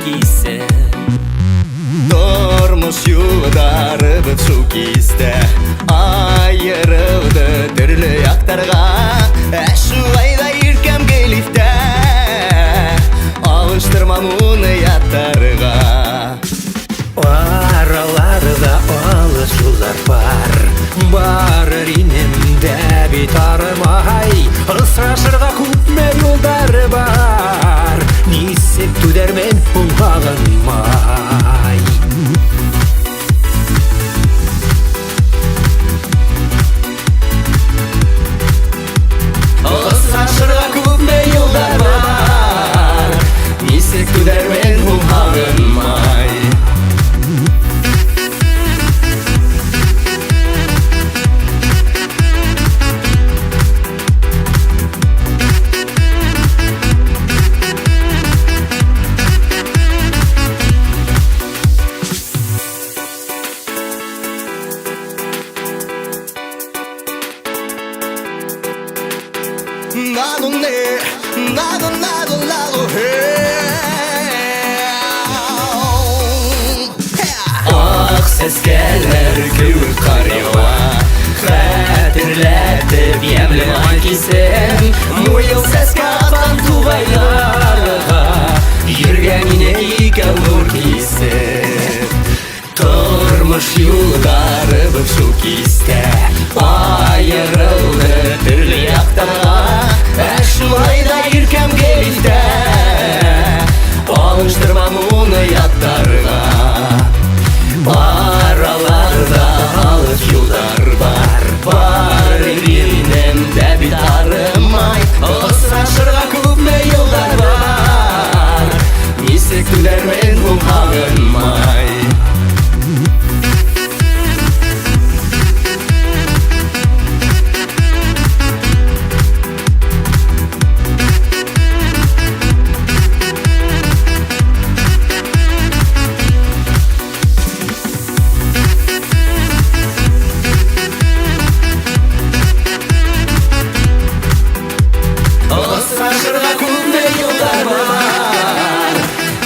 kiyse. Durmuş yolları şu kiste ayırıldı türlü yaktarga. Şu ayda irkem gelifte alıştırmam onu yattarga. Aralarda alış yollar var, barır inemde bitarmay. Isırашırga күпме yollar бар, нисек түдермен оңғағанмай. Isırашırga күпме yollar var, нисек түдермен оңғағанмай. 나도 해. Ақ сәскәләр кеүек кар ява, хәтерләтеп ямьле кисем. Муел сәскә атлан тугайларга, йөргән ине икәү нур кисеп. Тормыш юлдары бер шу кистә айырылды төрле яктарга. Шулайда иркәм гелифтә алыштырмам уны яттарга. Араларда алыс юлдар бар, барыр инемдә бит арымай. Ысырашырга күпме юлдар бар, нисек түләрмен бу хагынмай.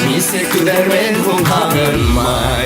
Nисек түләрмен бу хагынмай.